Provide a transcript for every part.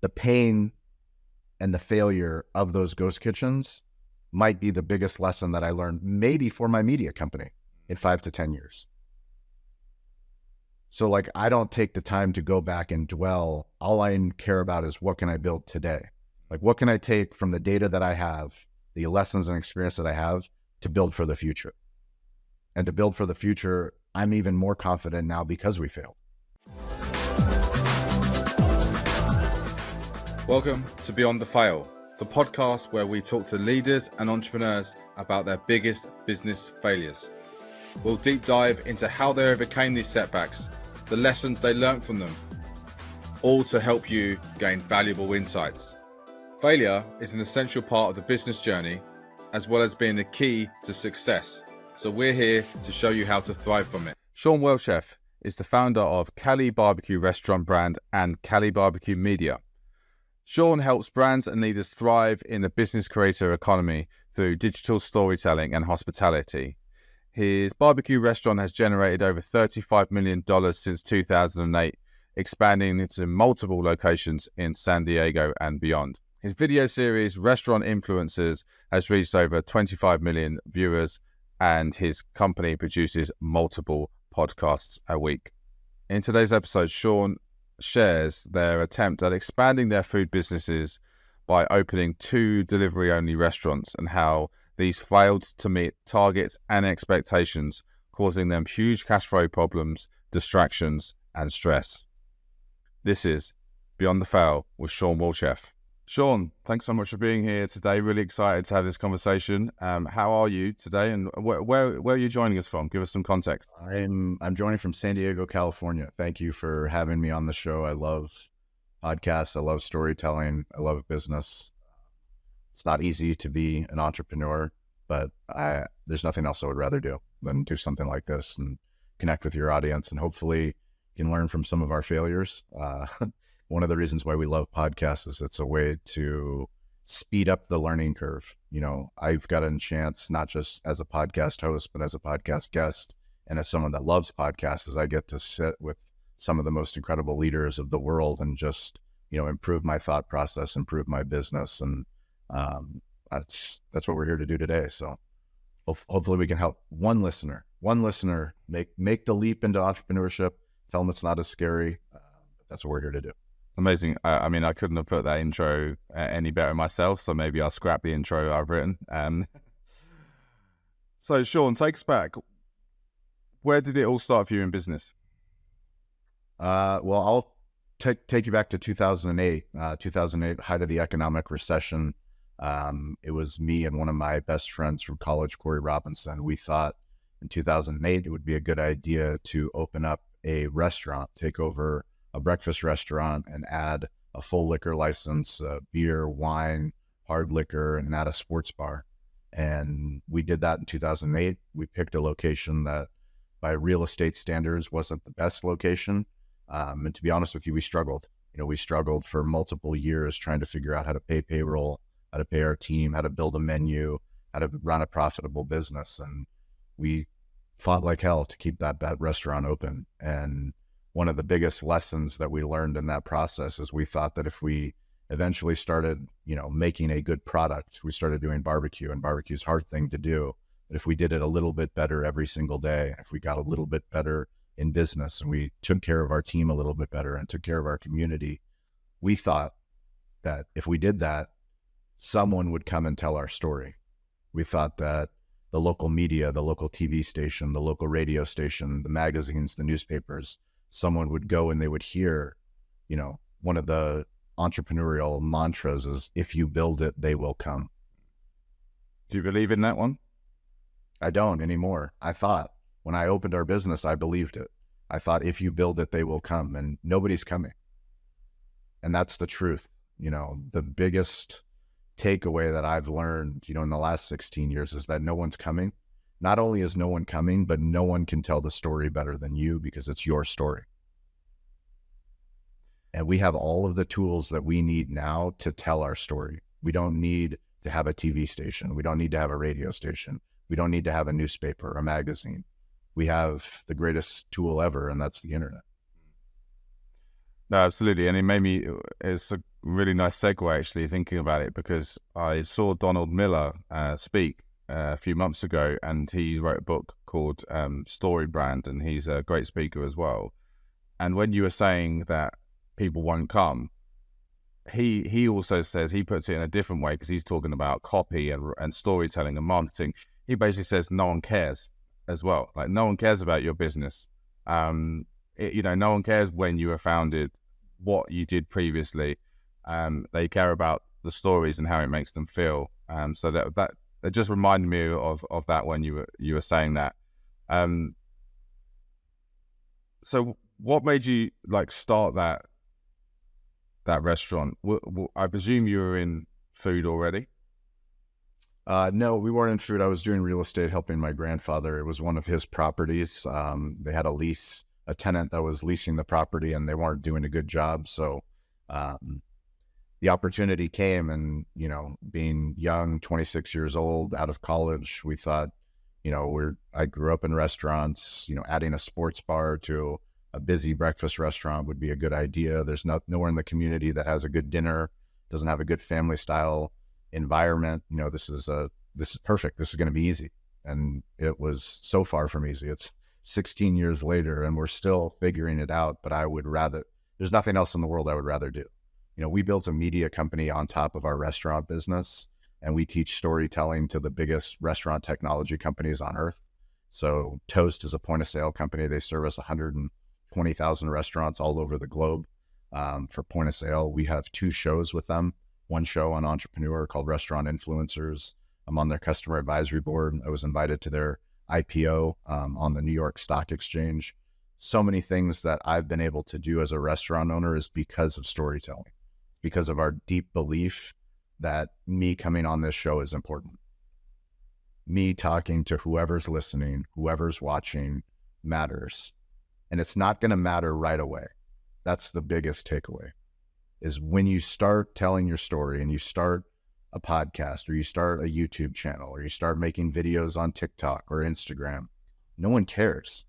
the pain and the failure of those ghost kitchens might be the biggest lesson that I learned maybe for my media company in 5 to 10 years. So like, I don't take the time to go back and dwell. All I care about is what can I build today? Like, what can I take from the data that I have, the lessons and experience that I have to build for the future? And to build for the future, I'm even more confident now because we failed. Welcome to Beyond the Fail, the podcast where we talk to leaders and entrepreneurs about their biggest business failures. We'll deep dive into how they overcame these setbacks, the lessons they learned from them, all to help you gain valuable insights. Failure is an essential part of the business journey, as well as being the key to success. So we're here to show you how to thrive from it. Shawn Walchef is the founder of Cali Barbecue restaurant brand and Cali Barbecue Media. Shawn helps brands and leaders thrive in the business creator economy through digital storytelling and hospitality. His barbecue restaurant has generated over $35 million since 2008, expanding into multiple locations in San Diego and beyond. His video series, Restaurant Influencers, has reached over 25 million viewers, and his company produces multiple podcasts a week. In today's episode, Shawn shares their attempt at expanding their food businesses by opening 2 delivery-only restaurants and how these failed to meet targets and expectations, causing them huge cash flow problems, distractions, and stress. This is Beyond the Fail with Shawn Walchef. Shawn, thanks so much for being here today. Really excited to have this conversation. How are you today, and where are you joining us from? Give us some context. I'm joining from San Diego, California. Thank you for having me on the show. I love podcasts. I love storytelling. I love business. It's not easy to be an entrepreneur, but there's nothing else I would rather do than do something like this and connect with your audience, and hopefully you can learn from some of our failures. One of the reasons why we love podcasts is it's a way to speed up the learning curve. You know, I've gotten a chance, not just as a podcast host, but as a podcast guest, and as someone that loves podcasts, is I get to sit with some of the most incredible leaders of the world and just, you know, improve my thought process, improve my business. And that's what we're here to do today. So hopefully we can help one listener make the leap into entrepreneurship, tell them it's not as scary. That's what we're here to do. Amazing. I mean, I couldn't have put that intro any better myself, so maybe I'll scrap the intro I've written. So, Shawn, take us back. Where did it all start for you in business? Well, I'll take you back to 2008. 2008, height of the economic recession. It was me and one of my best friends from college, Corey Robinson. We thought in 2008 it would be a good idea to open up a restaurant, take over a breakfast restaurant, and add a full liquor license, beer, wine, hard liquor, and add a sports bar. And we did that in 2008. We picked a location that by real estate standards wasn't the best location. And to be honest with you, we struggled. You know, we struggled for multiple years trying to figure out how to pay payroll, how to pay our team, how to build a menu, how to run a profitable business. And we fought like hell to keep that restaurant open. And one of the biggest lessons that we learned in that process is we thought that if we eventually started, you know, making a good product, we started doing barbecue, and barbecue's a hard thing to do. But if we did it a little bit better every single day, if we got a little bit better in business and we took care of our team a little bit better and took care of our community, we thought that if we did that, someone would come and tell our story. We thought that the local media, the local TV station, the local radio station, the magazines, the newspapers, someone would go and they would hear, you know, one of the entrepreneurial mantras is, if you build it, they will come. Do you believe in that one? I don't anymore. I thought when I opened our business, I believed it. I thought, if you build it, they will come, and nobody's coming. And that's the truth. You know, the biggest takeaway that I've learned, you know, in the last 16 years is that no one's coming. Not only is no one coming, but no one can tell the story better than you, because it's your story. And we have all of the tools that we need now to tell our story. We don't need to have a TV station. We don't need to have a radio station. We don't need to have a newspaper or a magazine. We have the greatest tool ever, and that's the internet. No, absolutely. And it made me, it's really nice segue, actually, thinking about it, because I saw Donald Miller speak a few months ago, and he wrote a book called Story Brand, and he's a great speaker as well. And when you were saying that people won't come, he also says, he puts it in a different way, because he's talking about copy and storytelling and marketing. He basically says no one cares as well. Like, no one cares about your business. No one cares when you were founded, what you did previously. They care about the stories and how it makes them feel. So that it just reminded me of that when you were saying that. So what made you start that restaurant? I presume you were in food already. No, we weren't in food. I was doing real estate, helping my grandfather. It was one of his properties. They had a tenant that was leasing the property, and they weren't doing a good job. So the opportunity came, and, being young, 26 years old, out of college, we thought, I grew up in restaurants, adding a sports bar to a busy breakfast restaurant would be a good idea. There's nowhere in the community that has a good dinner, doesn't have a good family style environment. This is perfect. This is going to be easy. And it was so far from easy. It's 16 years later, and we're still figuring it out, but there's nothing else in the world I would rather do. We built a media company on top of our restaurant business, and we teach storytelling to the biggest restaurant technology companies on earth. So Toast is a point of sale company. They service 120,000 restaurants all over the globe for point of sale. We have 2 shows with them. One show on Entrepreneurial called Restaurant Influencers. I'm on their customer advisory board. I was invited to their IPO on the New York Stock Exchange. So many things that I've been able to do as a restaurant owner is because of storytelling. It's because of our deep belief that me coming on this show is important. Me talking to whoever's listening, whoever's watching matters. And it's not going to matter right away. That's the biggest takeaway, is when you start telling your story and you start a podcast, or you start a YouTube channel, or you start making videos on TikTok or Instagram, no one cares.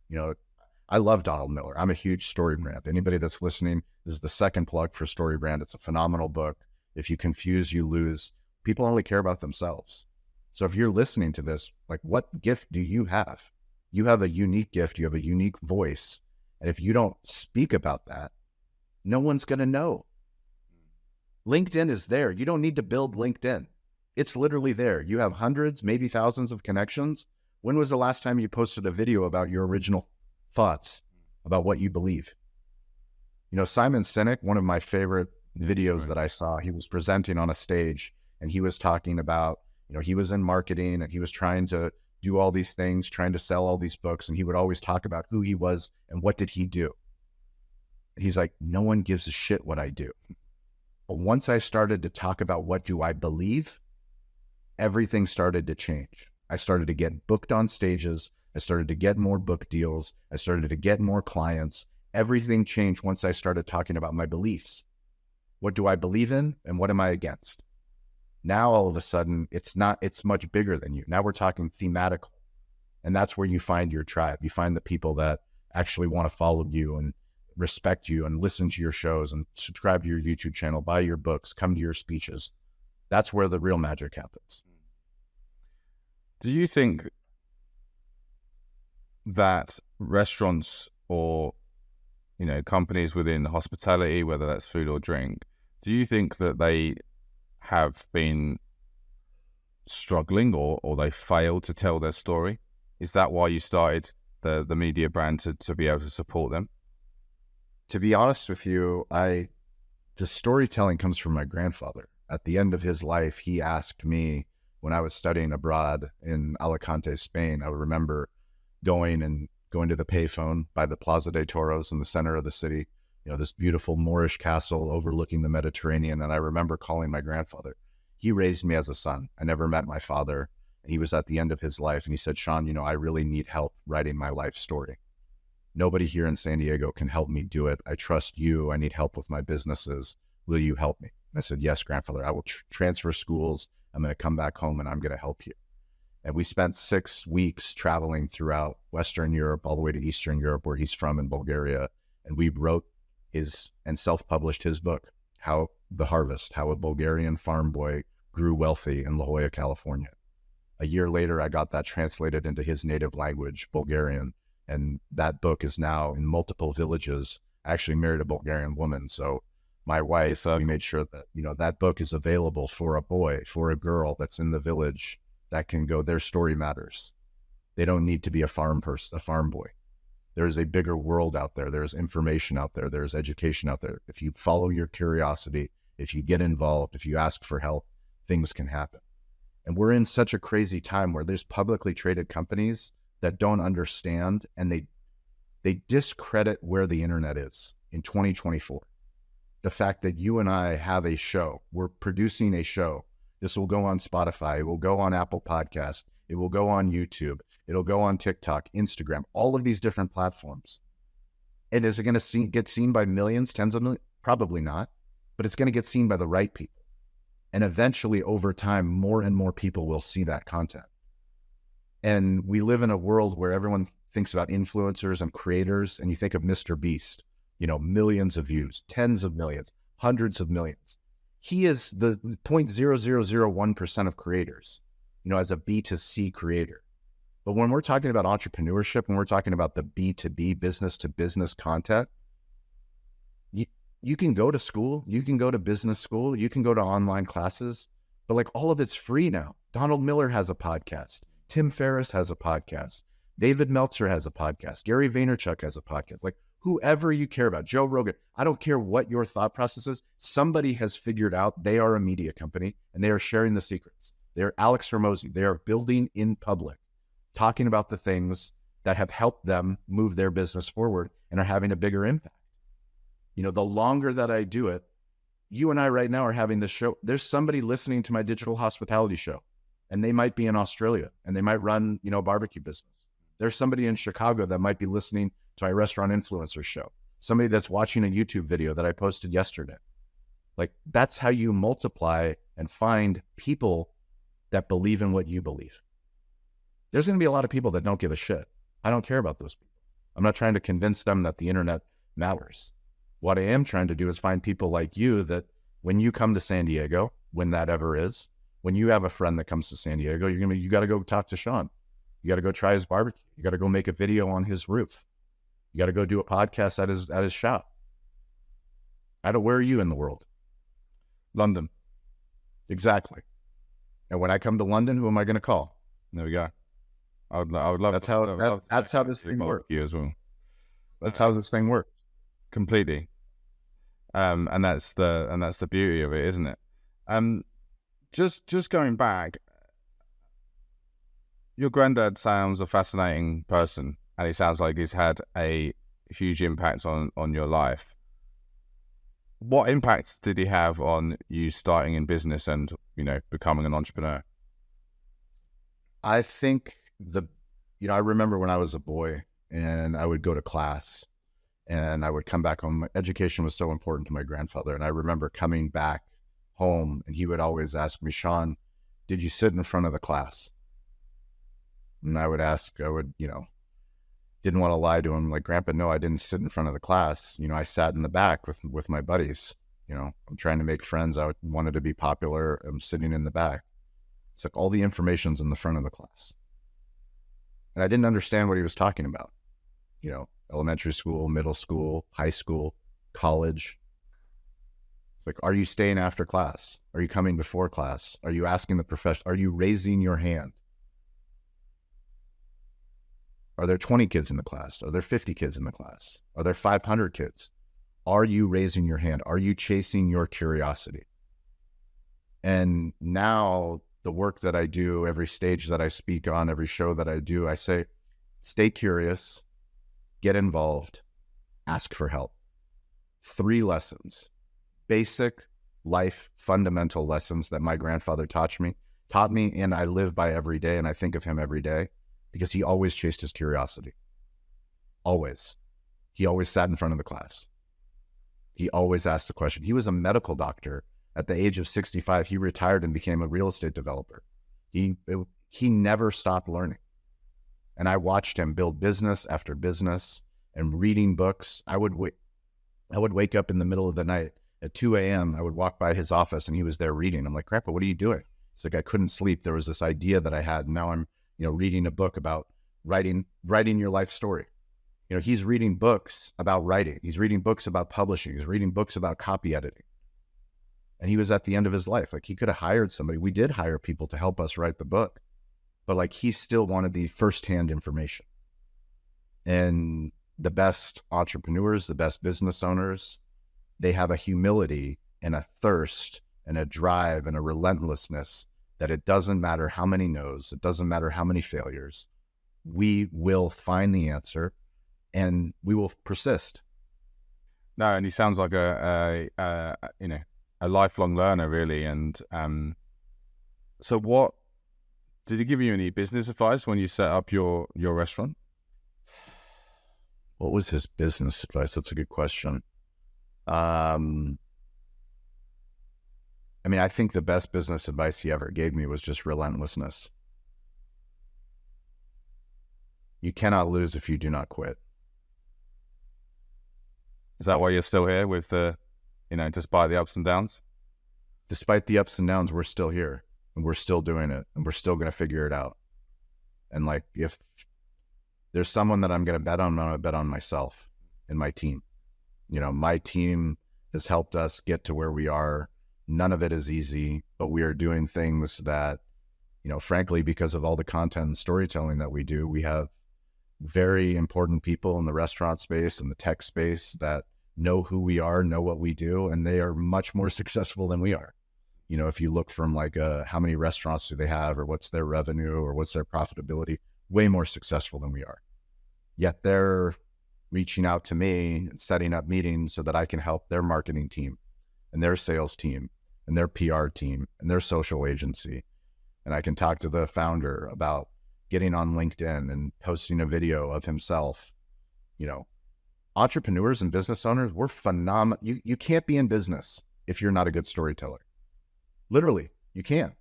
I love Donald Miller. I'm a huge Story Brand. Anybody that's listening, this is the second plug for Story Brand. It's a phenomenal book. If you confuse, you lose. People only care about themselves. So if you're listening to this, what gift do you have? You have a unique gift. You have a unique voice. And if you don't speak about that, no one's going to know. LinkedIn is there. You don't need to build LinkedIn. It's literally there. You have hundreds, maybe thousands of connections. When was the last time you posted a video about your original thoughts about what you believe? Simon Sinek, one of my favorite videos that I saw, he was presenting on a stage, and he was talking about, he was in marketing, and he was trying to do all these things, trying to sell all these books. And he would always talk about who he was and what did he do. And he's like, no one gives a shit what I do. But once I started to talk about what do I believe, everything started to change. I started to get booked on stages. I started to get more book deals. I started to get more clients. Everything changed once I started talking about my beliefs. What do I believe in and what am I against? Now, all of a sudden, it's much bigger than you. Now we're talking thematically. And that's where you find your tribe. You find the people that actually want to follow you and respect you and listen to your shows and subscribe to your YouTube channel, buy your books, come to your speeches. That's where the real magic happens. Do you think that restaurants or, companies within hospitality, whether that's food or drink, do you think that they have been struggling or they failed to tell their story? Is that why you started the media brand, to be able to support them? To be honest with you, the storytelling comes from my grandfather. At the end of his life, he asked me, when I was studying abroad in Alicante, Spain, I remember going to the payphone by the Plaza de Toros in the center of the city, this beautiful Moorish castle overlooking the Mediterranean. And I remember calling my grandfather. He raised me as a son. I never met my father. And he was at the end of his life. And he said, Shawn, I really need help writing my life story. Nobody here in San Diego can help me do it. I trust you. I need help with my businesses. Will you help me? And I said, yes, grandfather, I will transfer schools. I'm going to come back home and I'm going to help you. And we spent 6 weeks traveling throughout Western Europe, all the way to Eastern Europe, where he's from in Bulgaria. And we wrote and self-published his book, How The Harvest, How a Bulgarian Farm Boy Grew Wealthy in La Jolla, California. A year later, I got that translated into his native language, Bulgarian, and that book is now in multiple villages. I actually married a Bulgarian woman, so my wife, we made sure that, that book is available for a boy, for a girl that's in the village that can go, their story matters. They don't need to be a farm person, a farm boy. There's a bigger world out there. There's information out there. There's education out there. If you follow your curiosity, if you get involved, if you ask for help, things can happen. And we're in such a crazy time where there's publicly traded companies that don't understand, and they discredit where the internet is in 2024. The fact that you and I have a show, we're producing a show. This will go on Spotify. It will go on Apple Podcasts. It will go on YouTube. It'll go on TikTok, Instagram, all of these different platforms. And is it going to get seen by millions, tens of millions? Probably not, but it's going to get seen by the right people. And eventually, over time, more and more people will see that content. And we live in a world where everyone thinks about influencers and creators, and you think of Mr. Beast, millions of views, tens of millions, hundreds of millions. He is the 0.0001% of creators, as a B2C creator. But when we're talking about entrepreneurship, when we're talking about the B2B, business to business content, you can go to school, you can go to business school, you can go to online classes, but like all of it's free now. Donald Miller has a podcast. Tim Ferriss has a podcast. David Meltzer has a podcast. Gary Vaynerchuk has a podcast. Like whoever you care about, Joe Rogan, I don't care what your thought process is. Somebody has figured out they are a media company and they are sharing the secrets. They're Alex Hormozi. They are building in public, talking about the things that have helped them move their business forward and are having a bigger impact. The longer that I do it, you and I right now are having this show. There's somebody listening to my digital hospitality show, and they might be in Australia and they might run, a barbecue business. There's somebody in Chicago that might be listening to my restaurant influencer show. Somebody that's watching a YouTube video that I posted yesterday. Like that's how you multiply and find people that believe in what you believe. There's going to be a lot of people that don't give a shit. I don't care about those people. I'm not trying to convince them that the internet matters. What I am trying to do is find people like you that when you come to San Diego, when that ever is, when you have a friend that comes to San Diego, you got to go talk to Shawn. You got to go try his barbecue. You got to go make a video on his roof. You got to go do a podcast at his shop. Where are you in the world? London. Exactly. And when I come to London, who am I going to call? There we go. I would love. That's how this thing works. You as well. That's how this thing works. Completely. And that's the beauty of it, isn't it? Just going back, your granddad sounds a fascinating person, and he sounds like he's had a huge impact on your life. What impact did he have on you starting in business and, becoming an entrepreneur? I think I remember when I was a boy and I would go to class and I would come back home. Education was so important to my grandfather. And I remember coming back home and he would always ask me, Shawn, did you sit in front of the class? And I would, didn't want to lie to him, like, Grandpa, no, I didn't sit in front of the class. I sat in the back with my buddies. I'm trying to make friends. I wanted to be popular. I'm sitting in the back. It's like all the information's in the front of the class. And I didn't understand what he was talking about. Elementary school, middle school, high school, college. It's like, are you staying after class? Are you coming before class? Are you asking the professor? Are you raising your hand? Are there 20 kids in the class? Are there 50 kids in the class? Are there 500 kids? Are you raising your hand? Are you chasing your curiosity? And now the work that I do, every stage that I speak on, every show that I do, I say, stay curious, get involved, ask for help. 3 lessons, basic life, fundamental lessons that my grandfather taught me, and I live by every day, and I think of him every day. Because he always chased his curiosity. Always. He always sat in front of the class. He always asked the question. He was a medical doctor. At the age of 65, he retired and became a real estate developer. He never stopped learning. And I watched him build business after business and reading books. I would wake up in the middle of the night At 2 a.m., I would walk by his office and he was there reading. I'm like, Grandpa, what are you doing? He's like, I couldn't sleep. There was this idea that I had. And now I'm, reading a book about writing your life story. He's reading books about writing. He's reading books about publishing. He's reading books about copy editing. And he was at the end of his life. Like, he could have hired somebody. We did hire people to help us write the book, but like, he still wanted the firsthand information. And the best entrepreneurs, the best business owners, they have a humility and a thirst and a drive and a relentlessness that it doesn't matter how many no's, it doesn't matter how many failures, we will find the answer and we will persist. No, and he sounds like a lifelong learner, really. And so what did he give you any business advice when you set up your restaurant? What was his business advice? That's a good question. I think the best business advice he ever gave me was just relentlessness. You cannot lose if you do not quit. Is that why you're still here with despite the ups and downs? Despite the ups and downs, we're still here and we're still doing it and we're still going to figure it out. And like, if there's someone that I'm going to bet on, I'm going to bet on myself and my team. My team has helped us get to where we are. None of it is easy, but we are doing things that, frankly, because of all the content and storytelling that we do, we have very important people in the restaurant space and the tech space that know who we are, know what we do, and they are much more successful than we are. If you look from like how many restaurants do they have, or what's their revenue, or what's their profitability, way more successful than we are. Yet they're reaching out to me and setting up meetings so that I can help their marketing team and their sales team and their PR team and their social agency. And I can talk to the founder about getting on LinkedIn and posting a video of himself. Entrepreneurs and business owners, we're phenomenal. You can't be in business if you're not a good storyteller. Literally, you can't.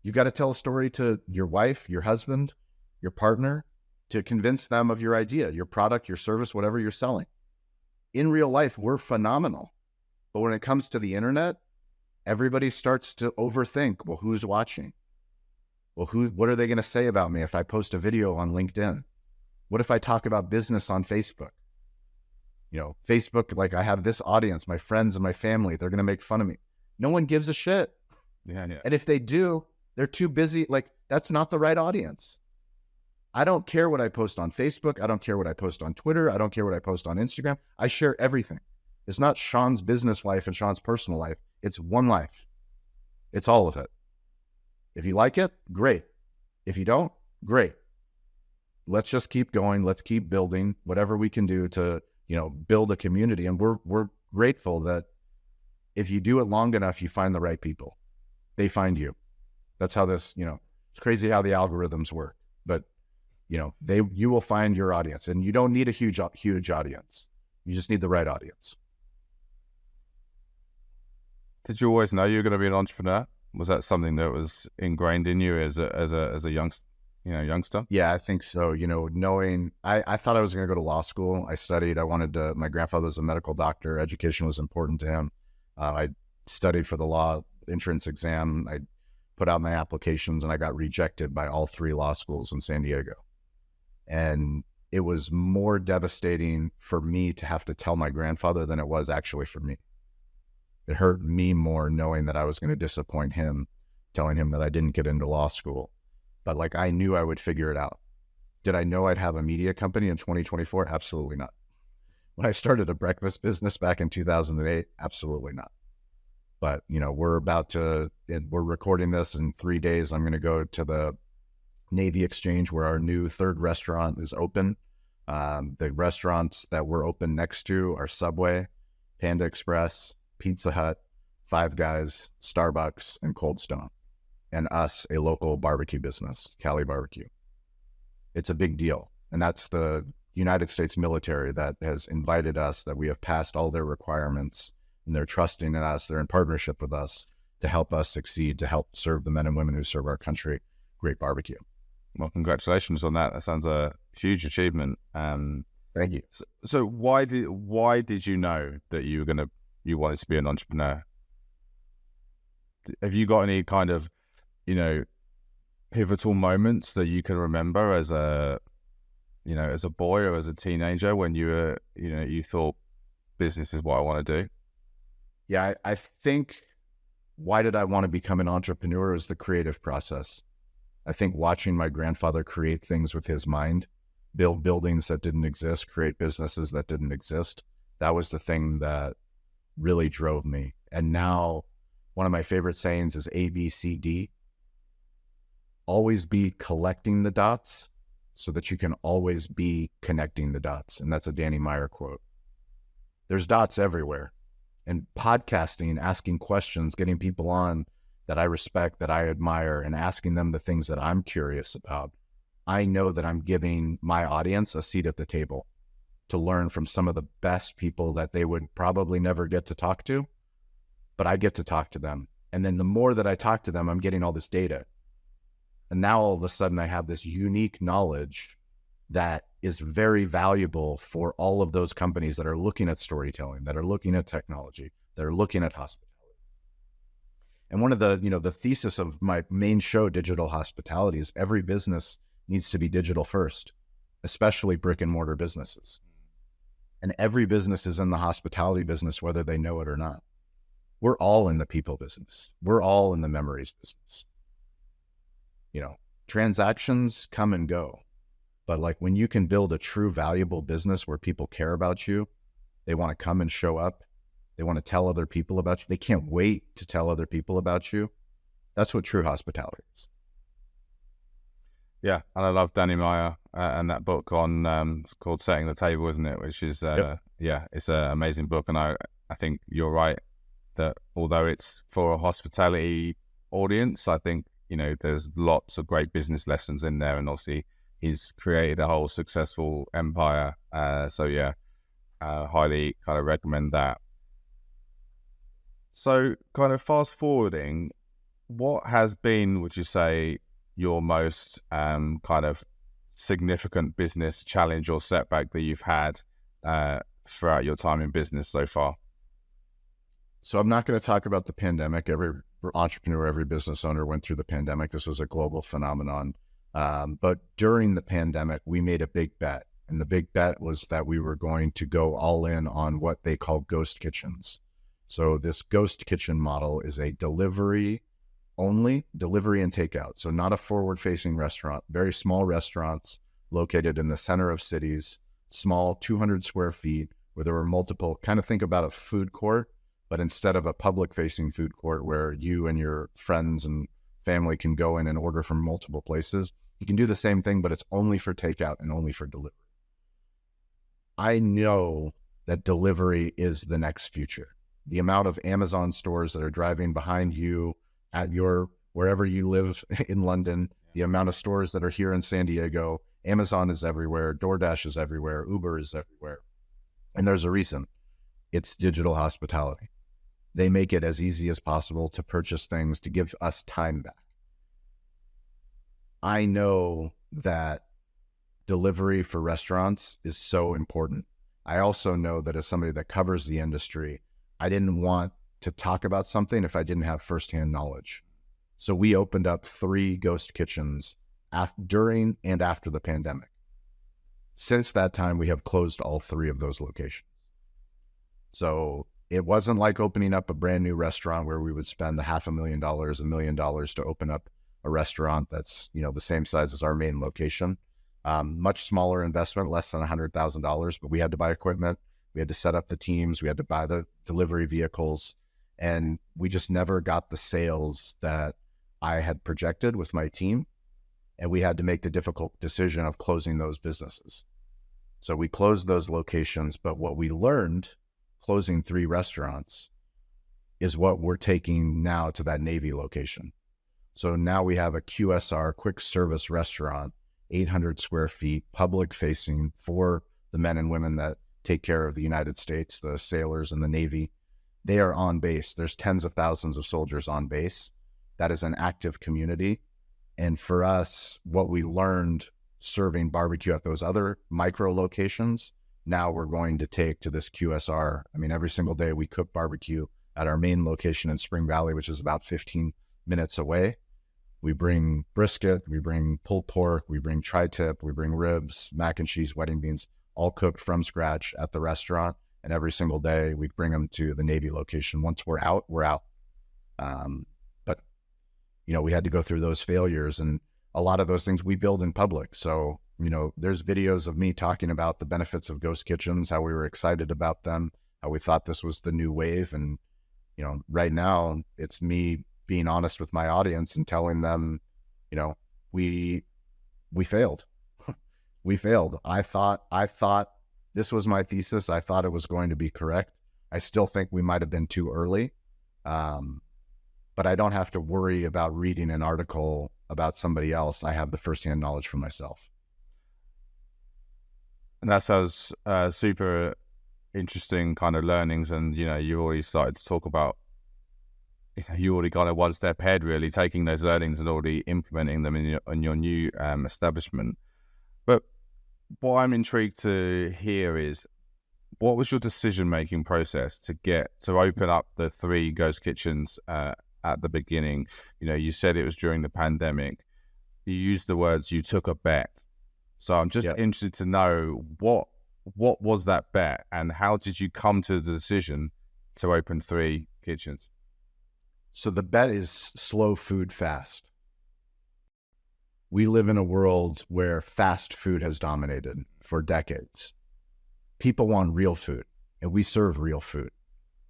You've got to tell a story to your wife, your husband, your partner, to convince them of your idea, your product, your service, whatever you're selling. In real life, we're phenomenal. But when it comes to the internet, everybody starts to overthink, well, who's watching? Well, what are they going to say about me if I post a video on LinkedIn? What if I talk about business on Facebook? Facebook, like, I have this audience, my friends and my family, they're going to make fun of me. No one gives a shit. Yeah. And if they do, they're too busy. Like, that's not the right audience. I don't care what I post on Facebook. I don't care what I post on Twitter. I don't care what I post on Instagram. I share everything. It's not Shawn's business life and Shawn's personal life. It's one life. It's all of it. If you like it, great. If you don't, great. Let's just keep going. Let's keep building whatever we can do to, build a community. And we're grateful that if you do it long enough, you find the right people. They find you. That's how this, it's crazy how the algorithms work. But you will find your audience, and you don't need a huge audience. You just need the right audience. Did you always know you were going to be an entrepreneur? Was that something that was ingrained in you as a youngster? Yeah, I think so. Knowing, I thought I was going to go to law school. I studied. My grandfather was a medical doctor. Education was important to him. I studied for the law entrance exam. I put out my applications and I got rejected by all 3 law schools in San Diego. And it was more devastating for me to have to tell my grandfather than it was actually for me. It hurt me more knowing that I was going to disappoint him, telling him that I didn't get into law school. But like, I knew I would figure it out. Did I know I'd have a media company in 2024? Absolutely not. When I started a breakfast business back in 2008, absolutely not. But, we're recording this in 3 days. I'm going to go to the Navy Exchange where our new 3rd restaurant is open. The restaurants that we're open next to are Subway, Panda Express, Pizza Hut, Five Guys, Starbucks, and Cold Stone. And us, a local barbecue business, Cali Barbecue. It's a big deal. And that's the United States military that has invited us, that we have passed all their requirements, and they're trusting in us. They're in partnership with us to help us succeed, to help serve the men and women who serve our country. Great barbecue. Well, congratulations on that. That sounds a huge achievement. Thank you. So why did you know that you were going to you wanted to be an entrepreneur. Have you got any kind of, pivotal moments that you can remember as a boy or as a teenager when you were, you thought business is what I want to do? Yeah, I think why did I want to become an entrepreneur is the creative process. I think watching my grandfather create things with his mind, build buildings that didn't exist, create businesses that didn't exist, that was the thing that really drove me. And now one of my favorite sayings is ABCD. Always be collecting the dots so that you can always be connecting the dots. And that's a Danny Meyer quote. There's dots everywhere. And podcasting, asking questions, getting people on that I respect, that I admire, and asking them the things that I'm curious about, I know that I'm giving my audience a seat at the table to learn from some of the best people that they would probably never get to talk to, but I get to talk to them. And then the more that I talk to them, I'm getting all this data. And now all of a sudden I have this unique knowledge that is very valuable for all of those companies that are looking at storytelling, that are looking at technology, that are looking at hospitality. And one of the, the thesis of my main show, Digital Hospitality, is every business needs to be digital first, especially brick and mortar businesses. And every business is in the hospitality business, whether they know it or not. We're all in the people business. We're all in the memories business. Transactions come and go. But like when you can build a true valuable business where people care about you, they want to come and show up, they want to tell other people about you, they can't wait to tell other people about you. That's what true hospitality is. Yeah, and I love Danny Meyer and that book on it's called Setting the Table, isn't it? Which is it's an amazing book, and I think you're right that although it's for a hospitality audience, I think there's lots of great business lessons in there, and obviously he's created a whole successful empire. Highly kind of recommend that. So kind of fast forwarding, what has been, would you say, your most kind of significant business challenge or setback that you've had throughout your time in business so far? So I'm not going to talk about the pandemic. Every entrepreneur, every business owner went through the pandemic. This was a global phenomenon. But during the pandemic, we made a big bet. And the big bet was that we were going to go all in on what they call ghost kitchens. So this ghost kitchen model is a delivery and takeout. So not a forward-facing restaurant, very small restaurants located in the center of cities, small 200 square feet, where there were multiple, kind of think about a food court, but instead of a public-facing food court where you and your friends and family can go in and order from multiple places, you can do the same thing, but it's only for takeout and only for delivery. I know that delivery is the next future. The amount of Amazon stores that are driving behind you at wherever you live in London, the amount of stores that are here in San Diego, Amazon is everywhere, DoorDash is everywhere, Uber is everywhere. And there's a reason. It's digital hospitality. They make it as easy as possible to purchase things, to give us time back. I know that delivery for restaurants is so important. I also know that as somebody that covers the industry, I didn't want to talk about something if I didn't have firsthand knowledge. So we opened up 3 ghost kitchens during and after the pandemic. Since that time, we have closed all 3 of those locations. So it wasn't like opening up a brand new restaurant where we would spend $500,000, $1 million to open up a restaurant that's, the same size as our main location. Much smaller investment, less than $100,000, but we had to buy equipment. We had to set up the teams. We had to buy the delivery vehicles, and we just never got the sales that I had projected with my team. And we had to make the difficult decision of closing those businesses. So we closed those locations, but what we learned closing 3 restaurants is what we're taking now to that Navy location. So now we have a QSR, quick service restaurant, 800 square feet, public facing for the men and women that take care of the United States, the sailors and the Navy. They are on base. There's tens of thousands of soldiers on base. That is an active community. And for us, what we learned serving barbecue at those other micro locations, now we're going to take to this QSR. I mean, every single day we cook barbecue at our main location in Spring Valley, which is about 15 minutes away. We bring brisket, we bring pulled pork, we bring tri-tip, we bring ribs, mac and cheese, wedding beans, all cooked from scratch at the restaurant. And every single day we bring them to the Navy location. Once we're out, we're out. But, you know, we had to go through those failures, and a lot of those things we build in public. So, you know, there's videos of me talking about the benefits of ghost kitchens, how we were excited about them, how we thought this was the new wave. And, you know, right now it's me being honest with my audience and telling them, you know, we failed. We failed. I thought this was my thesis. I thought it was going to be correct. I still think we might have been too early. But I don't have to worry about reading an article about somebody else. I have the firsthand knowledge for myself. And that sounds super interesting kind of learnings. And, you know, you already started to talk about, you know, you already got one step ahead, really, taking those learnings and already implementing them in your new establishment. But what I'm intrigued to hear is, what was your decision-making process to open up the 3 ghost kitchens at the beginning? You know, you said it was during the pandemic. You used the words, you took a bet. So I'm just interested to know what was that bet, and how did you come to the decision to open 3 kitchens? So the bet is slow food fast. We live in a world where fast food has dominated for decades. People want real food, and we serve real food.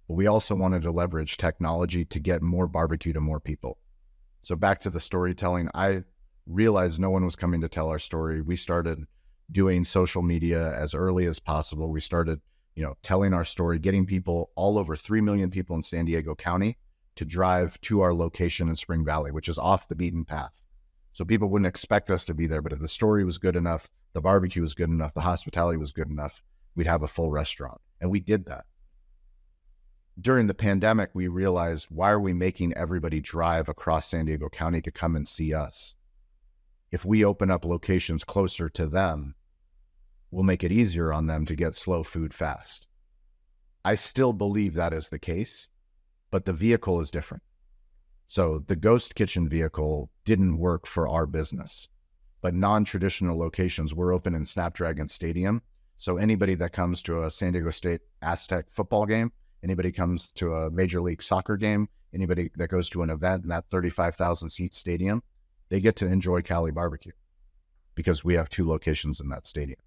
But we also wanted to leverage technology to get more barbecue to more people. So back to the storytelling, I realized no one was coming to tell our story. We started doing social media as early as possible. We started, you know, telling our story, getting people, all over 3 million people in San Diego County, to drive to our location in Spring Valley, which is off the beaten path. So people wouldn't expect us to be there, but if the story was good enough, the barbecue was good enough, the hospitality was good enough, we'd have a full restaurant. And we did that. During the pandemic, we realized, why are we making everybody drive across San Diego County to come and see us? If we open up locations closer to them, we'll make it easier on them to get slow food fast. I still believe that is the case, but the vehicle is different. So the ghost kitchen vehicle didn't work for our business, but non-traditional locations were open in Snapdragon Stadium. So anybody that comes to a San Diego State Aztec football game, anybody comes to a Major League Soccer game, anybody that goes to an event in that 35,000 seat stadium, they get to enjoy Cali barbecue because we have 2 locations in that stadium.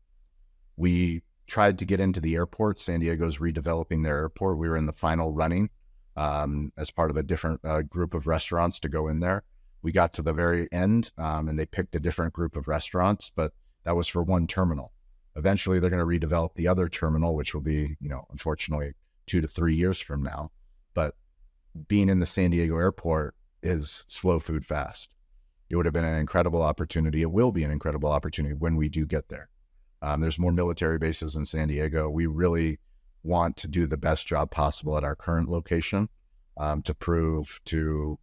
We tried to get into the airport. San Diego's redeveloping their airport. We were in the final running as part of a different group of restaurants to go in there. We got to the very end and they picked a different group of restaurants, but that was for one terminal. Eventually they're going to redevelop the other terminal, which will be, you know, unfortunately 2 to 3 years from now. But being in the San Diego airport is slow food fast. It would have been an incredible opportunity. It will be an incredible opportunity when we do get there. There's more military bases in San Diego. We really want to do the best job possible at our current location to prove to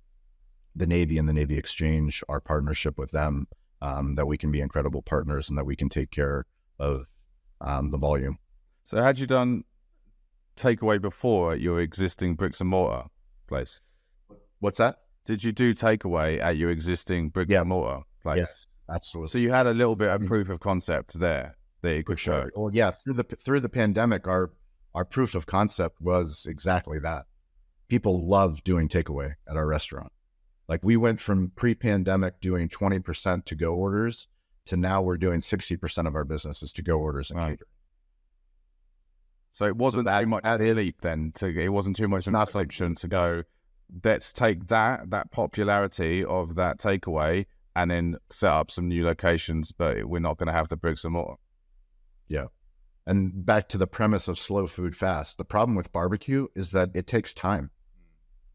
the Navy and the Navy Exchange, our partnership with them, that we can be incredible partners and that we can take care of the volume. So had you done takeaway before at your existing bricks and mortar place? What's that? Did you do takeaway at your existing brick and mortar place? Yes, absolutely. So you had a little bit of proof of concept there that you could show. Well, yeah, through the pandemic, our proof of concept was exactly that. People love doing takeaway at our restaurant. Like, we went from pre-pandemic doing 20% to-go orders to now we're doing 60% of our business is to-go orders and catering. So it wasn't too much of a leap then. It wasn't too much an assumption to go, let's take that popularity of that takeaway and then set up some new locations, but we're not going to have the bricks and mortar. Yeah. And back to the premise of slow food fast. The problem with barbecue is that it takes time.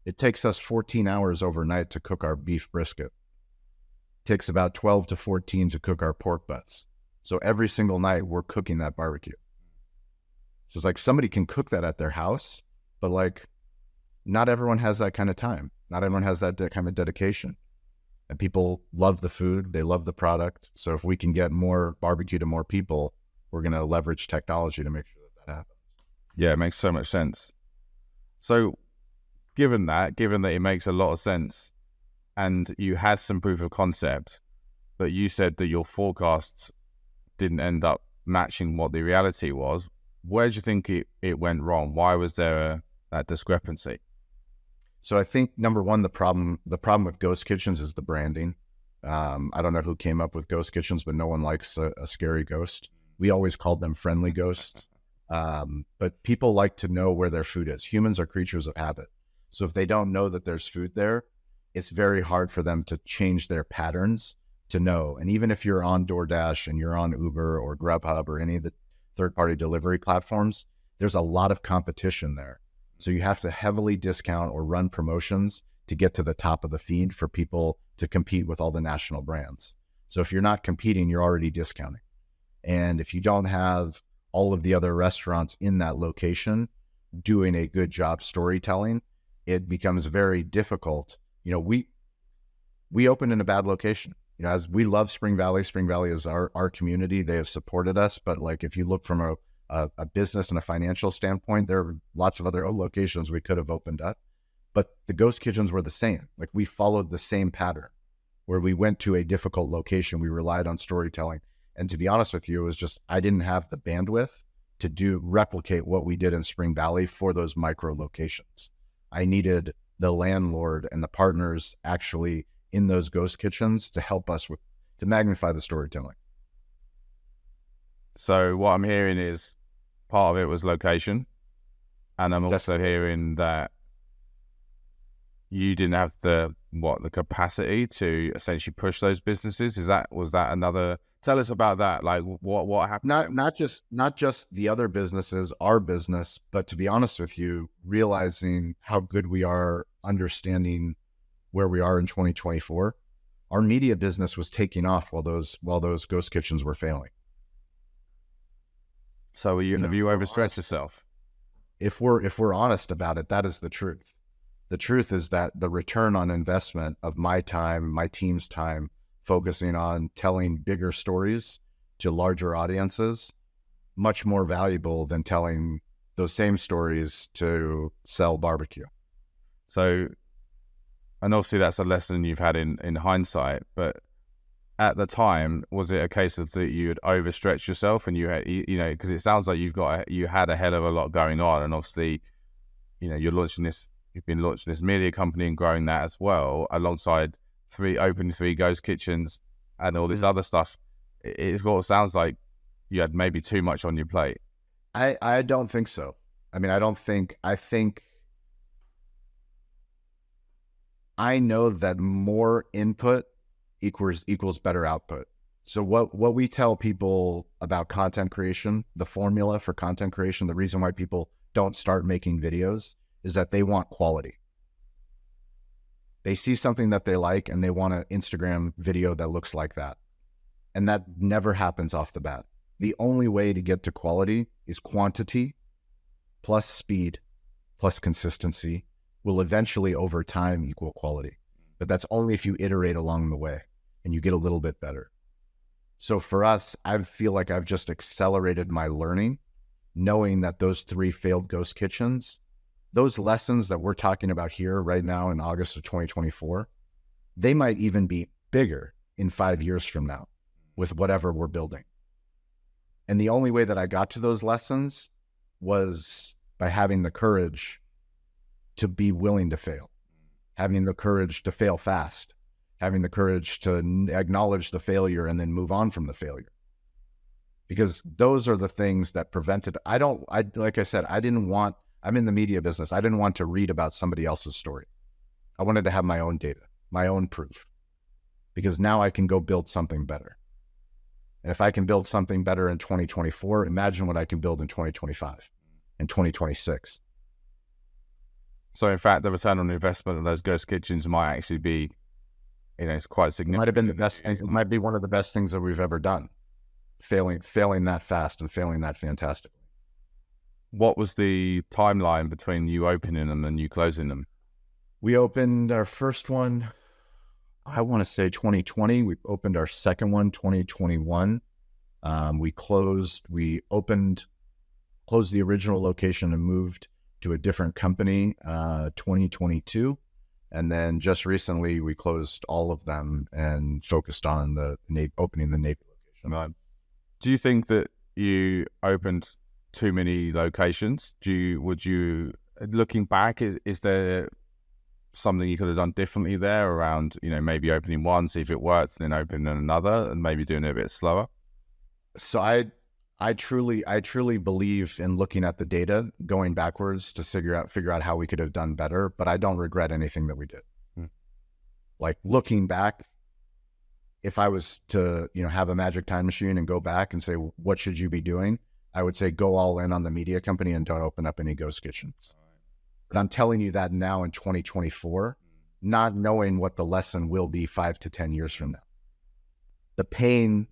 It takes us 14 hours overnight to cook our beef brisket. It takes about 12 to 14 to cook our pork butts. So every single night we're cooking that barbecue. So it's like somebody can cook that at their house, but like not everyone has that kind of time. Not everyone has that kind of dedication. And people love the food. They love the product. So if we can get more barbecue to more people, we're going to leverage technology to make sure that happens. Yeah, it makes so much sense. So given that it makes a lot of sense, and you had some proof of concept, but you said that your forecasts didn't end up matching what the reality was, where do you think it went wrong? Why was there that discrepancy? So I think number one, the problem with ghost kitchens is the branding. I don't know who came up with ghost kitchens, but no one likes a scary ghost. We always called them friendly ghosts. But people like to know where their food is. Humans are creatures of habit. So if they don't know that there's food there, it's very hard for them to change their patterns to know. And even if you're on DoorDash and you're on Uber or Grubhub or any of the third-party delivery platforms, there's a lot of competition there. So you have to heavily discount or run promotions to get to the top of the feed for people to compete with all the national brands. So if you're not competing, you're already discounting. And if you don't have all of the other restaurants in that location doing a good job storytelling, it becomes very difficult. You know, we opened in a bad location. You know, as we love Spring Valley is our community. They have supported us. But like, if you look from a business and a financial standpoint, there are lots of other locations we could have opened up. But the ghost kitchens were the same. Like, we followed the same pattern where we went to a difficult location. We relied on storytelling. And to be honest with you, it was just, I didn't have the bandwidth to replicate what we did in Spring Valley for those micro locations. I needed the landlord and the partners actually in those ghost kitchens to help us to magnify the storytelling. So what I'm hearing is part of it was location. And I'm also hearing that you didn't have the capacity to essentially push those businesses. Was that another? Tell us about that. Like, what happened? Not just the other businesses, our business, but to be honest with you, realizing how good we are understanding where we are in 2024, our media business was taking off while those ghost kitchens were failing. So have you overstretched yourself? If we're honest about it, that is the truth. The truth is that the return on investment of my time, my team's time, focusing on telling bigger stories to larger audiences, much more valuable than telling those same stories to sell barbecue. So, and obviously that's a lesson you've had in hindsight, but at the time, was it a case of that you had overstretched yourself and you had, because it sounds like you had a hell of a lot going on, and obviously, you've been launching this media company and growing that as well, alongside opening three ghost kitchens and all this other stuff. It sounds like you had maybe too much on your plate. I don't think so. I mean, I think I know that more input equals better output. So what we tell people about content creation, the formula for content creation, the reason why people don't start making videos is that they want quality. They see something that they like and they want an Instagram video that looks like that. And that never happens off the bat. The only way to get to quality is quantity plus speed plus consistency will eventually over time equal quality. But that's only if you iterate along the way and you get a little bit better. So for us, I feel like I've just accelerated my learning, knowing that those 3 failed ghost kitchens, those lessons that we're talking about here right now in August of 2024, they might even be bigger in 5 years from now with whatever we're building. And the only way that I got to those lessons was by having the courage to be willing to fail, having the courage to fail fast, having the courage to acknowledge the failure and then move on from the failure. Because those are the things that prevented, like I said, I'm in the media business. I didn't want to read about somebody else's story. I wanted to have my own data, my own proof, because now I can go build something better. And if I can build something better in 2024, imagine what I can build in 2025 and 2026. So in fact, the return on investment of those ghost kitchens might actually be, it's quite significant. It might have been the best thing. It might be one of the best things that we've ever done. Failing that fast and failing that fantastically. What was the timeline between you opening them and you closing them? We opened our first one, I want to say 2020. We opened our second one, 2021. We closed the original location and moved to a different company, 2022. And then just recently we closed all of them and focused on opening the Navy location. Right. Do you think that you opened too many locations? Looking back, is there something you could have done differently there around, maybe opening one, see if it works, and then opening another, and maybe doing it a bit slower? So I truly believe in looking at the data, going backwards to figure out how we could have done better, but I don't regret anything that we did. Like looking back, if I was to, have a magic time machine and go back and say, what should you be doing? I would say, go all in on the media company and don't open up any ghost kitchens. But I'm telling you that now in 2024, not knowing what the lesson will be 5 to 10 years from now. The pain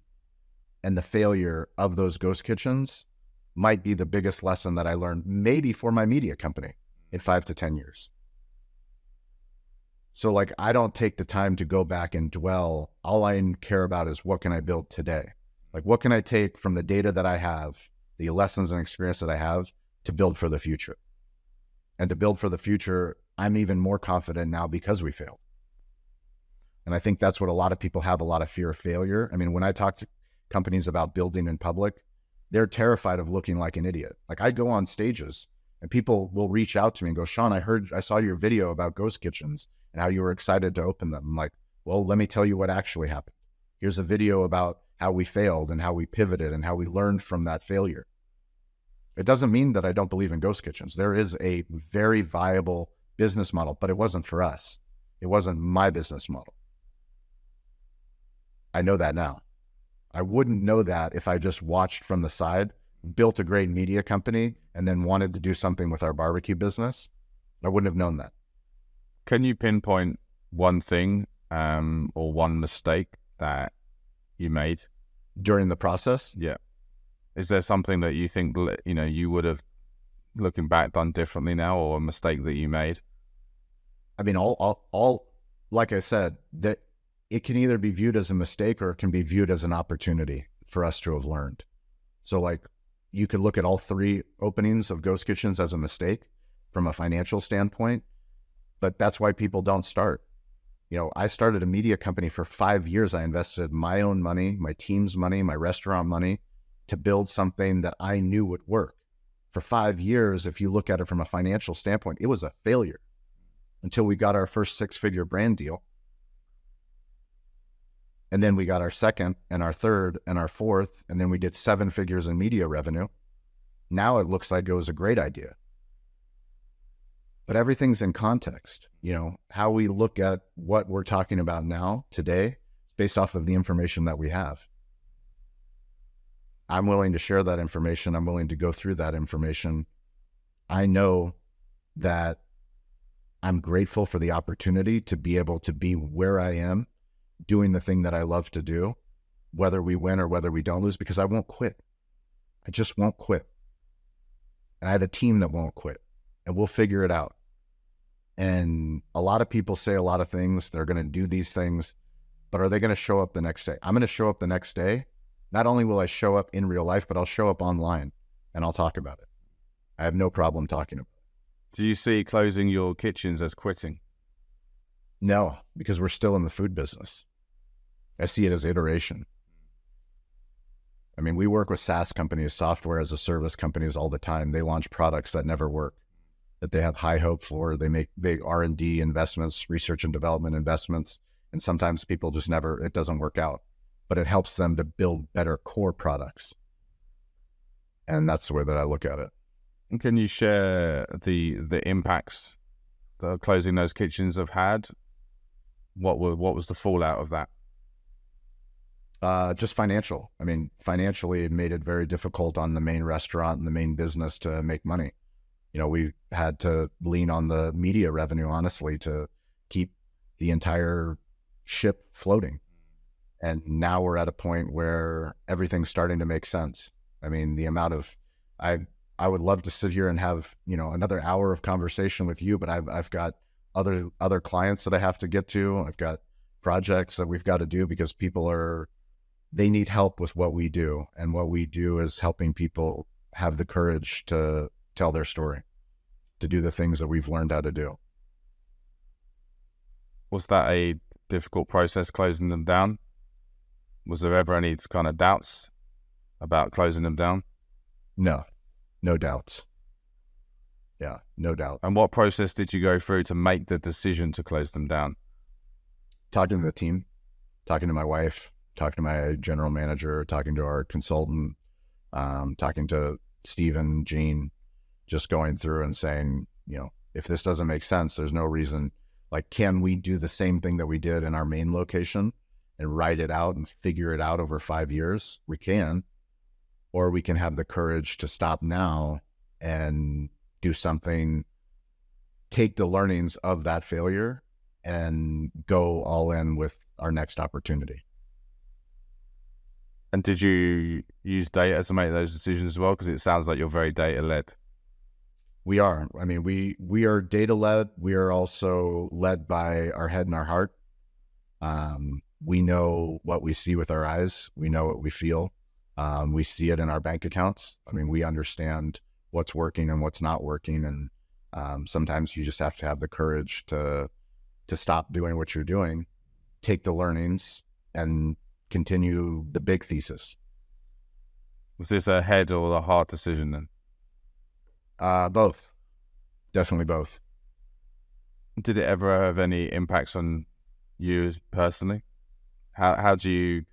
and the failure of those ghost kitchens might be the biggest lesson that I learned maybe for my media company in 5 to 10 years. So like, I don't take the time to go back and dwell. All I care about is what can I build today? Like, what can I take from the data that I have, the lessons and experience that I have to build for the future? And to build for the future, I'm even more confident now because we failed. And I think that's what a lot of people have, a lot of fear of failure. I mean, when I talk to companies about building in public, they're terrified of looking like an idiot. Like, I go on stages and people will reach out to me and go, Shawn, I saw your video about ghost kitchens and how you were excited to open them. I'm like, well, let me tell you what actually happened. Here's a video about how we failed and how we pivoted and how we learned from that failure. It doesn't mean that I don't believe in ghost kitchens. There is a very viable business model, but it wasn't for us. It wasn't my business model. I know that now. I wouldn't know that if I just watched from the side, built a great media company, and then wanted to do something with our barbecue business. I wouldn't have known that. Can you pinpoint one thing or one mistake that you made during the process? Yeah. Is there something that you think, you would have, looking back, done differently now, or a mistake that you made? I mean, all like I said, that it can either be viewed as a mistake or it can be viewed as an opportunity for us to have learned. So like, you could look at all 3 openings of ghost kitchens as a mistake from a financial standpoint, but that's why people don't start. I started a media company for 5 years. I invested my own money, my team's money, my restaurant money to build something that I knew would work. For 5 years, if you look at it from a financial standpoint, it was a failure until we got our first 6-figure brand deal. And then we got our second and our third and our fourth, and then we did 7 figures in media revenue. Now it looks like it was a great idea. But everything's in context. How we look at what we're talking about now, today, is based off of the information that we have. I'm willing to share that information. I'm willing to go through that information. I know that I'm grateful for the opportunity to be able to be where I am, doing the thing that I love to do, whether we win or whether we don't lose, because I won't quit. I just won't quit. And I have a team that won't quit, and we'll figure it out. And a lot of people say a lot of things. They're going to do these things, but are they going to show up the next day? I'm going to show up the next day. Not only will I show up in real life, but I'll show up online and I'll talk about it. I have no problem talking about it. Do you see closing your kitchens as quitting? No, because we're still in the food business. I see it as iteration. I mean, we work with SaaS companies, software as a service companies all the time. They launch products that never work, that they have high hope for. They make big R&D investments, research and development investments, and sometimes people just it doesn't work out. But it helps them to build better core products. And that's the way that I look at it. And can you share the impacts that closing those kitchens have had? What was the fallout of that? Just financial. I mean, financially, it made it very difficult on the main restaurant and the main business to make money. We had to lean on the media revenue, honestly, to keep the entire ship floating. And now we're at a point where everything's starting to make sense. I mean, the amount of, I would love to sit here and have, another hour of conversation with you, but I've got other clients that I have to get to. I've got projects that we've got to do because people are they need help with what we do. And what we do is helping people have the courage to tell their story, to do the things that we've learned how to do. Was that a difficult process closing them down? Was there ever any kind of doubts about closing them down? No doubts. Yeah, no doubt. And what process did you go through to make the decision to close them down? Talking to the team, talking to my wife, talking to my general manager, talking to our consultant, talking to Stephen, Gene, just going through and saying, if this doesn't make sense, there's no reason. Like, can we do the same thing that we did in our main location and write it out and figure it out over 5 years? We can. Or we can have the courage to stop now and do something, take the learnings of that failure and go all in with our next opportunity. And did you use data to make those decisions as well? Because it sounds like you're very data-led. We are. I mean, we are data-led. We are also led by our head and our heart. We know what we see with our eyes. We know what we feel. We see it in our bank accounts. I mean, we understand what's working and what's not working. And sometimes you just have to have the courage to stop doing what you're doing, take the learnings, and continue the big thesis. Was this a head or a heart decision then? Both. Definitely both. Did it ever have any impacts on you personally? How do you,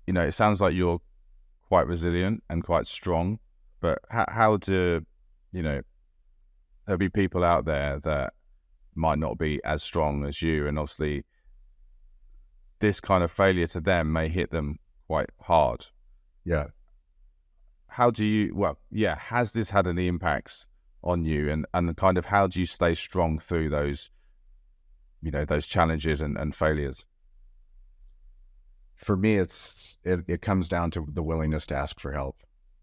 it sounds like you're quite resilient and quite strong, but how do, there'll be people out there that might not be as strong as you, and obviously this kind of failure to them may hit them quite hard. Yeah. How do you, has this had any impacts on you, and kind of how do you stay strong through those, those challenges and failures? For me, it comes down to the willingness to ask for help.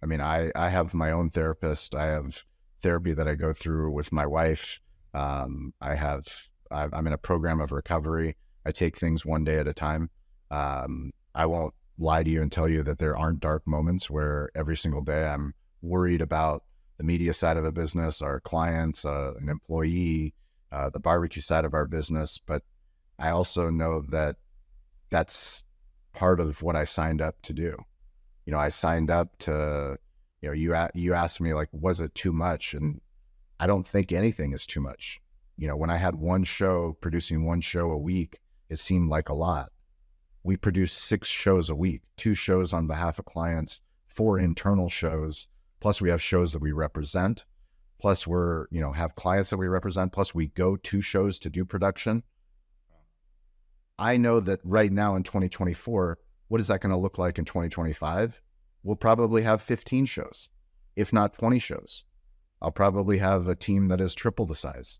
I mean, I have my own therapist. I have therapy that I go through with my wife. I'm in a program of recovery. I take things one day at a time. I won't lie to you and tell you that there aren't dark moments where every single day I'm worried about the media side of the business, our clients, an employee, the barbecue side of our business. But I also know that that's part of what I signed up to do. I signed up to, you asked me, like, was it too much? And I don't think anything is too much. When I had producing one show a week, it seemed like a lot. We produce 6 shows a week, 2 shows on behalf of clients, 4 internal shows, plus we have shows that we represent, plus have clients that we represent, plus we go to shows to do production. I know that right now in 2024, what is that going to look like in 2025? We'll probably have 15 shows, if not 20 shows. I'll probably have a team that is triple the size.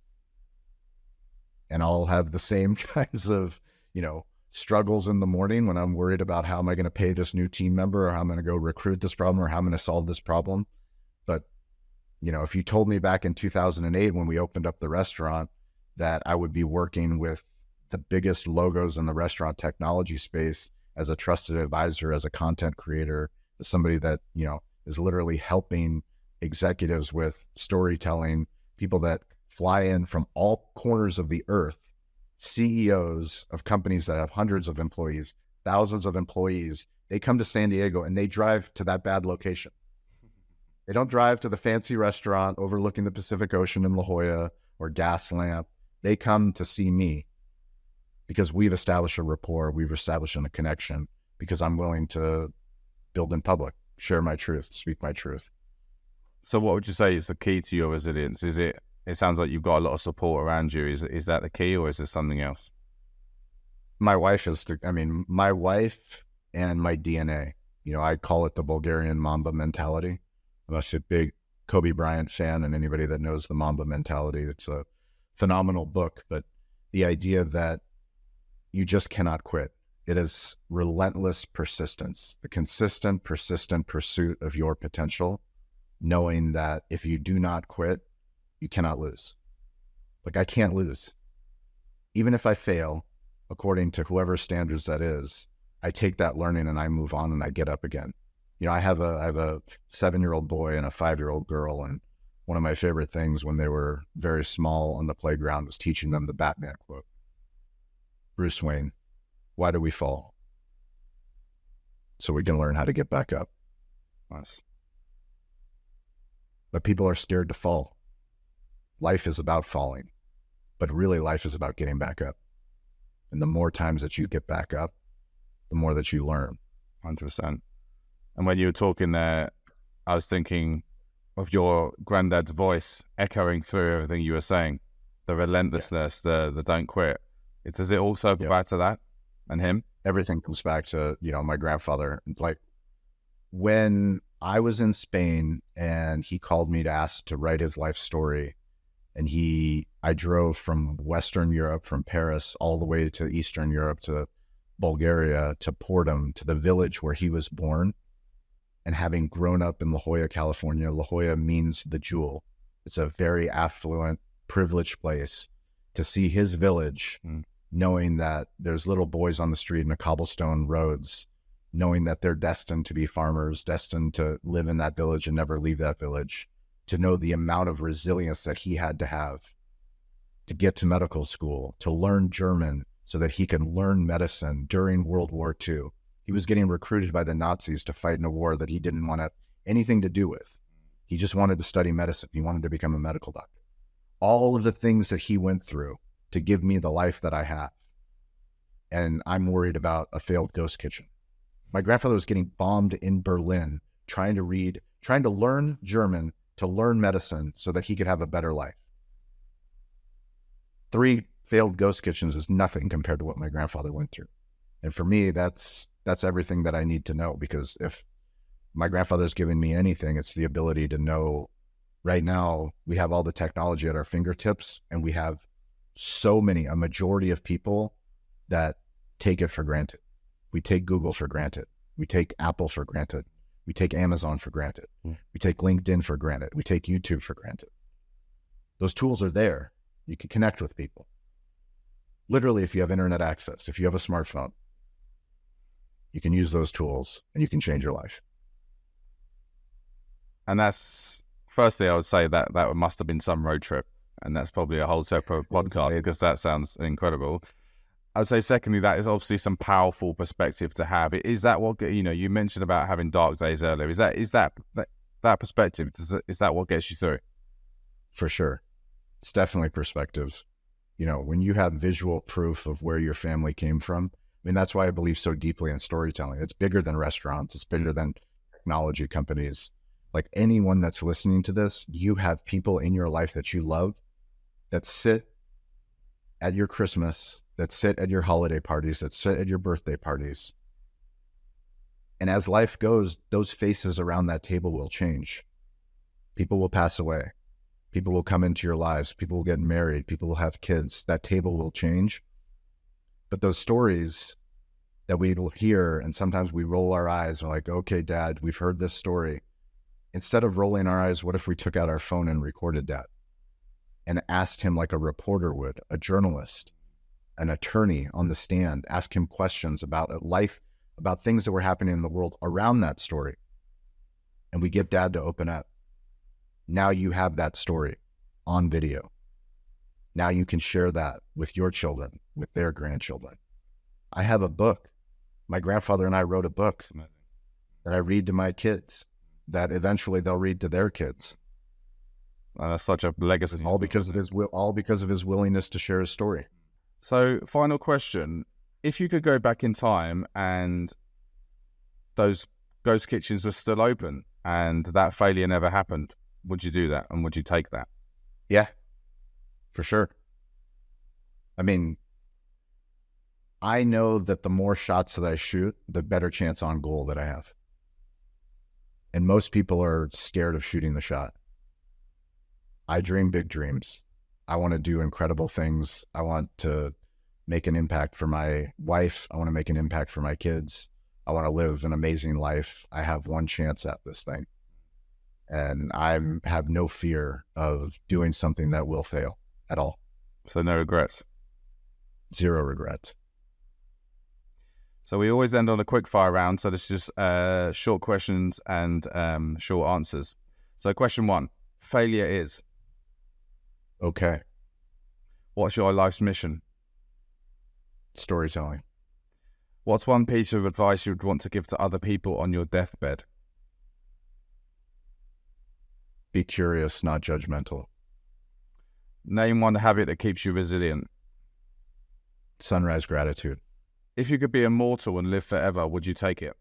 And I'll have the same kinds of, struggles in the morning when I'm worried about how am I going to pay this new team member, or how I'm going to go recruit this problem, or how I'm going to solve this problem. But, if you told me back in 2008 when we opened up the restaurant that I would be working with the biggest logos in the restaurant technology space as a trusted advisor, as a content creator, as somebody that, is literally helping executives with storytelling, people that fly in from all corners of the earth, CEOs of companies that have hundreds of employees, thousands of employees, they come to San Diego and they drive to that bad location. They don't drive to the fancy restaurant overlooking the Pacific Ocean in La Jolla or Gaslamp. They come to see me because we've established a rapport, we've established a connection, because I'm willing to build in public, share my truth, speak my truth. So what would you say is the key to your resilience? It sounds like you've got a lot of support around you. Is that the key, or is there something else? My wife my wife and my DNA. I call it the Bulgarian Mamba mentality. I'm actually a big Kobe Bryant fan, and anybody that knows the Mamba mentality, it's a phenomenal book. But the idea that you just cannot quit. It is relentless persistence, the consistent, persistent pursuit of your potential, knowing that if you do not quit, you cannot lose. Like, I can't lose. Even if I fail, according to whoever standards that is, I take that learning and I move on and I get up again. I have a 7-year-old boy and a 5-year-old girl, and one of my favorite things when they were very small on the playground was teaching them the Batman quote. Bruce Wayne, why do we fall? So we can learn how to get back up. Nice. But people are scared to fall. Life is about falling, but really life is about getting back up. And the more times that you get back up, the more that you learn. 100%. And when you were talking there, I was thinking of your granddad's voice echoing through everything you were saying. The relentlessness, the don't quit. Does it also go back to that and him? Everything comes back to, my grandfather. Like when I was in Spain and he called me to ask to write his life story, and I drove from Western Europe, from Paris, all the way to Eastern Europe, to Bulgaria, to Portum, to the village where he was born. And having grown up in La Jolla, California, La Jolla means the jewel. It's a very affluent, privileged place. To see his village, knowing that there's little boys on the street in the cobblestone roads, knowing that they're destined to be farmers, destined to live in that village and never leave that village, to know the amount of resilience that he had to have to get to medical school, to learn German so that he can learn medicine during World War II. He was getting recruited by the Nazis to fight in a war that he didn't want to have anything to do with. He just wanted to study medicine. He wanted to become a medical doctor. All of the things that he went through to give me the life that I have. And I'm worried about a failed ghost kitchen. My grandfather was getting bombed in Berlin, trying to learn German, to learn medicine so that he could have a better life. 3 failed ghost kitchens is nothing compared to what my grandfather went through. And for me, that's everything that I need to know, because if my grandfather's given me anything, it's the ability to know. Right now, we have all the technology at our fingertips, and we have a majority of people that take it for granted. We take Google for granted. We take Apple for granted. We take Amazon for granted. We take LinkedIn for granted. We take YouTube for granted. Those tools are there. You can connect with people. Literally, if you have internet access, if you have a smartphone, you can use those tools and you can change your life. And that's, firstly, I would say that must have been some road trip. And that's probably a whole separate podcast, because that sounds incredible. I'd say secondly, that is obviously some powerful perspective to have. Is that what, you mentioned about having dark days earlier. Is that perspective, is that what gets you through? For sure. It's definitely perspective. When you have visual proof of where your family came from, that's why I believe so deeply in storytelling. It's bigger than restaurants. It's bigger than technology companies. Like anyone that's listening to this, you have people in your life that you love that sit at your Christmas, that sit at your holiday parties, that sit at your birthday parties. And as life goes, those faces around that table will change. People will pass away. People will come into your lives. People will get married. People will have kids. That table will change. But those stories that we will hear, and sometimes we roll our eyes and we're like, okay, Dad, we've heard this story. Instead of rolling our eyes, what if we took out our phone and recorded that and asked him like a reporter would, a journalist, an attorney on the stand, ask him questions about life, about things that were happening in the world around that story. And we get Dad to open up. Now you have that story on video. Now you can share that with your children, with their grandchildren. I have a book. My grandfather and I wrote a book that I read to my kids, that eventually they'll read to their kids. And that's such a legacy. All because of his willingness to share his story. So, final question. If you could go back in time and those ghost kitchens were still open and that failure never happened, would you do that? And would you take that? Yeah, for sure. I know that the more shots that I shoot, the better chance on goal that I have. And most people are scared of shooting the shot. I dream big dreams. I want to do incredible things. I want to make an impact for my wife. I want to make an impact for my kids. I want to live an amazing life. I have one chance at this thing. And I have no fear of doing something that will fail at all. So no regrets? 0 regrets. So we always end on a quick fire round. So this is just short questions and short answers. So question 1, failure is? Okay. What's your life's mission? Storytelling. What's one piece of advice you would want to give to other people on your deathbed? Be curious, not judgmental. Name one habit that keeps you resilient. Sunrise gratitude. If you could be immortal and live forever, would you take it?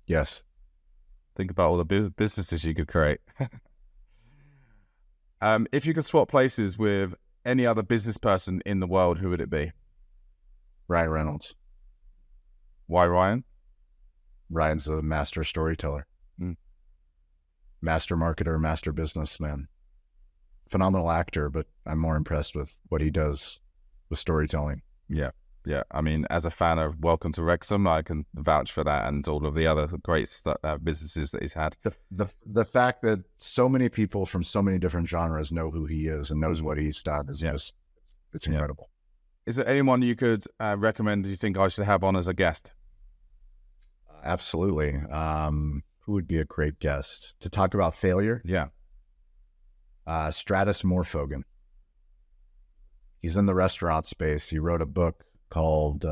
Yes. Think about all the businesses you could create. If you could swap places with any other business person in the world, who would it be? Ryan Reynolds. Why Ryan? Ryan's a master storyteller. Master marketer, master businessman. Phenomenal actor, but I'm more impressed with what he does with storytelling. Yeah. I mean, as a fan of Welcome to Wrexham, I can vouch for that and all of the other great businesses that he's had. The fact that so many people from so many different genres know who he is and knows what he's done is just, it's incredible. Is there anyone you could recommend you think I should have on as a guest? Absolutely. Who would be a great guest to talk about failure? Yeah. Stratus Morfogen. He's in the restaurant space. He wrote a book called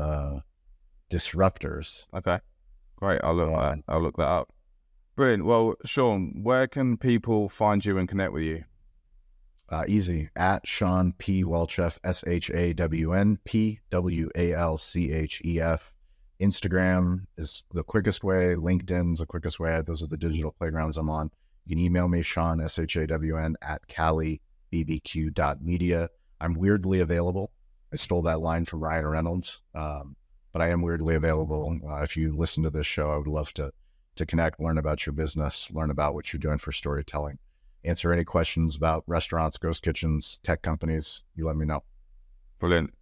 Disruptors. Okay, great. I'll look that up. Brilliant. Well, Shawn, where can people find you and connect with you? Easy. At Shawn P. Walchef, ShawnPWalchef. Instagram is the quickest way. LinkedIn's the quickest way. Those are the digital playgrounds I'm on. You can email me, Shawn, SHAWN, at calibbq.media. I'm weirdly available. I stole that line from Ryan Reynolds, but I am weirdly available. If you listen to this show, I would love to connect, learn about your business, learn about what you're doing for storytelling, answer any questions about restaurants, ghost kitchens, tech companies. You let me know. Brilliant.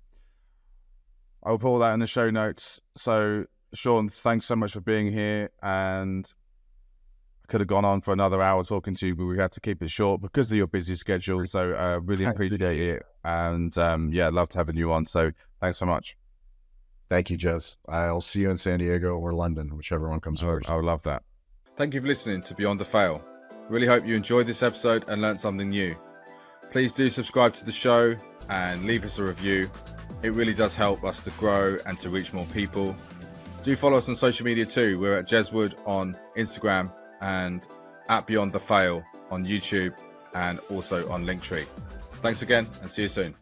I'll put all that in the show notes. So, Shawn, thanks so much for being here. And I could have gone on for another hour talking to you, but we had to keep it short because of your busy schedule. So, really appreciate it. And I'd love to have you on. So, thanks so much. Thank you, Jez. I'll see you in San Diego or London, whichever one comes first. I would love that. Thank you for listening to Beyond the Fail. Really hope you enjoyed this episode and learned something new. Please do subscribe to the show and leave us a review. It really does help us to grow and to reach more people. Do follow us on social media too. We're at Jeswood on Instagram and at Beyond the Fail on YouTube and also on Linktree. Thanks again and see you soon.